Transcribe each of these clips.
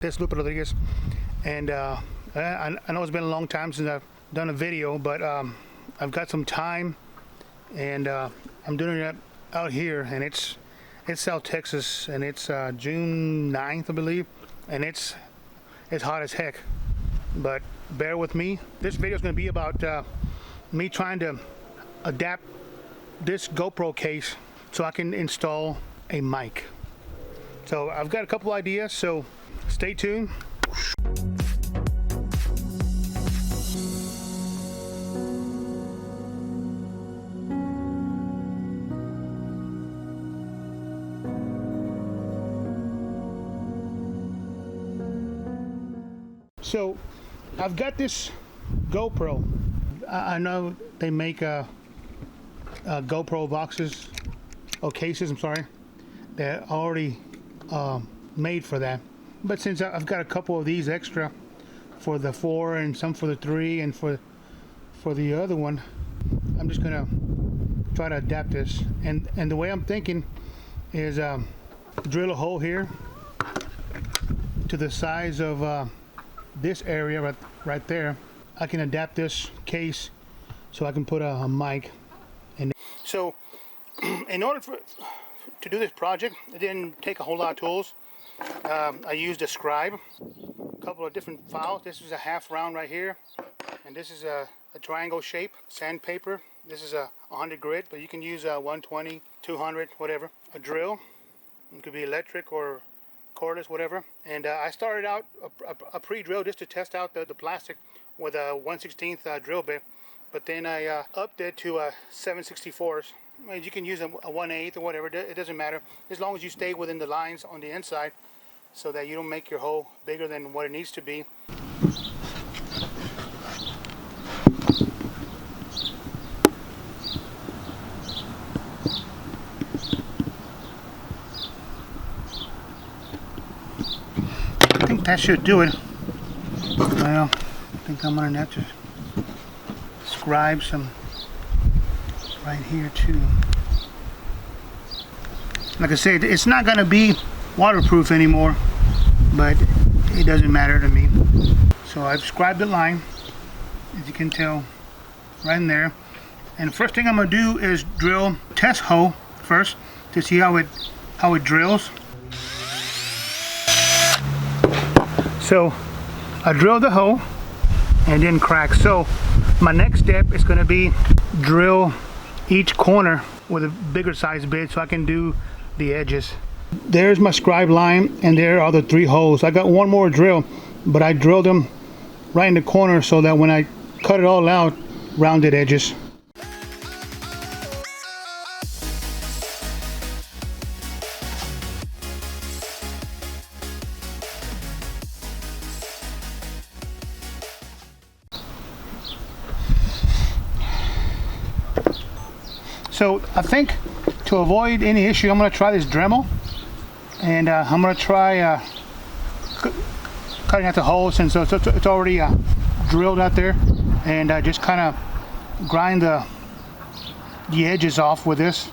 Rodriguez, and I know it's been a long time since I've done a video, but I've got some time, and I'm doing it out here, and it's South Texas, and it's June 9th, I believe, and it's hot as heck. But bear with me. This video is going to be about me trying to adapt this GoPro case so I can install a mic. So I've got a couple ideas, so stay tuned. So I've got this GoPro. I know they make GoPro boxes or cases, I'm sorry, they're already made for that. But since I've got a couple of these extra for the 4 and some for the 3 and for the other one, I'm just gonna try to adapt this. And the way I'm thinking is drill a hole here to the size of this area right there. I can adapt this case so I can put a mic in. So in order to do this project, it didn't take a whole lot of tools. I used a scribe, a couple of different files. This is a half round right here, and this is a triangle shape sandpaper. This is a 100 grit, but you can use a 120, 200, whatever. A drill, it could be electric or cordless, whatever. And I started out a pre-drill just to test out the plastic with a 1/16 drill bit, but then I upped it to a 7/64. I mean, you can use a 1/8 or whatever, it doesn't matter, as long as you stay within the lines on the inside so that you don't make your hole bigger than what it needs to be. I think that should do it. Well, I think I'm gonna have to scribe some right here too. Like I said, it's not gonna be waterproof anymore, but it doesn't matter to me. So I've scribed the line, as you can tell, right in there. And the first thing I'm gonna do is drill test hole first to see how it drills. So I drilled the hole and didn't crack. So my next step is going to be drill each corner with a bigger size bit so I can do the edges. There's my scribe line, and there are the 3 holes. I got one more drill, but I drilled them right in the corner so that when I cut it all out, rounded edges. So I think to avoid any issue, I'm going to try this Dremel, and I'm going to try cutting out the holes, and so it's already drilled out there, and just kind of grind the edges off with this.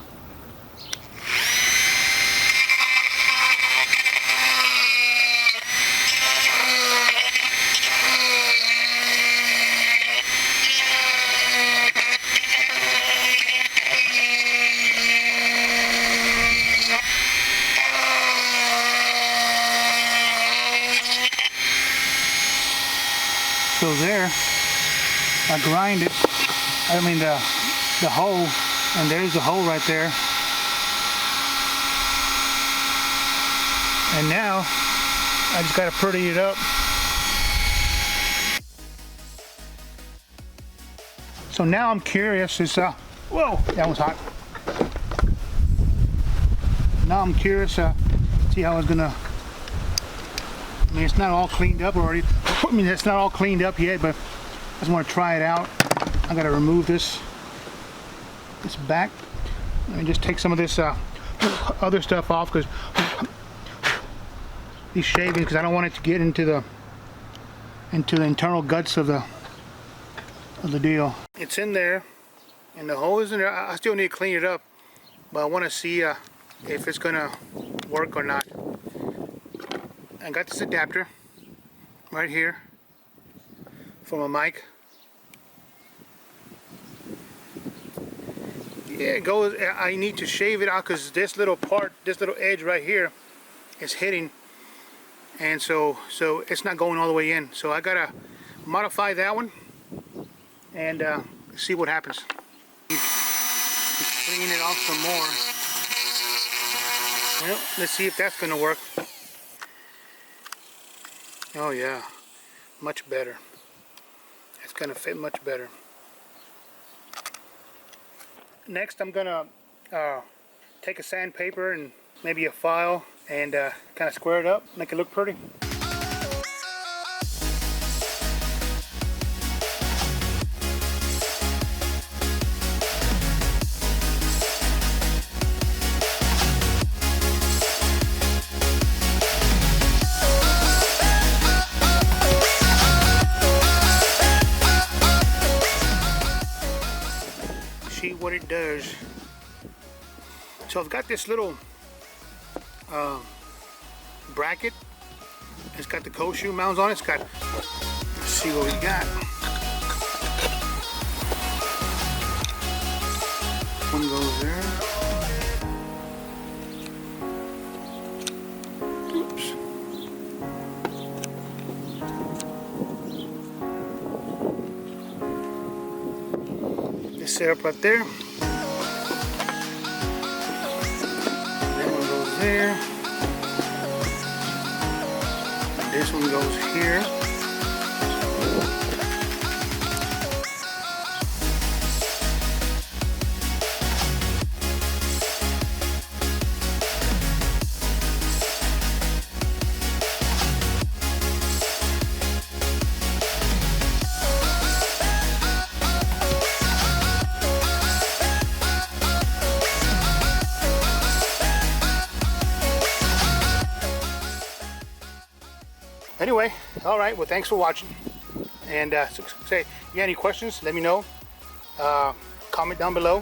So there, I grind it, I mean the hole, and there's the hole right there. And now, I just gotta pretty it up. So now I'm curious, whoa, that was hot. Now I'm curious, see how it's gonna, I mean, it's not all cleaned up already. I mean, it's not all cleaned up yet, but I just want to try it out. I gotta remove this back. Let me just take some of this other stuff off, because these shavings, because I don't want it to get into the internal guts of the deal. It's in there, and the hole is in there. I still need to clean it up, but I want to see if it's gonna work or not. I got this adapter right here for my mic. Yeah, it goes. I need to shave it out because this little part, this little edge right here is hitting, and so it's not going all the way in. So I gotta modify that one and see what happens. Just clean it off some more. Well, let's see if that's gonna work. Oh yeah, much better. It's gonna fit much better. Next, I'm gonna take a sandpaper and maybe a file and kind of square it up, make it look pretty. See what it does. So I've got this little bracket. It's got the cold shoe mounts on it. It's got, let's see what we got. One goes there. Oops. This setup right there. That one goes there. This one goes here. Anyway, all right, well, thanks for watching. And say, if you have any questions, let me know. Comment down below.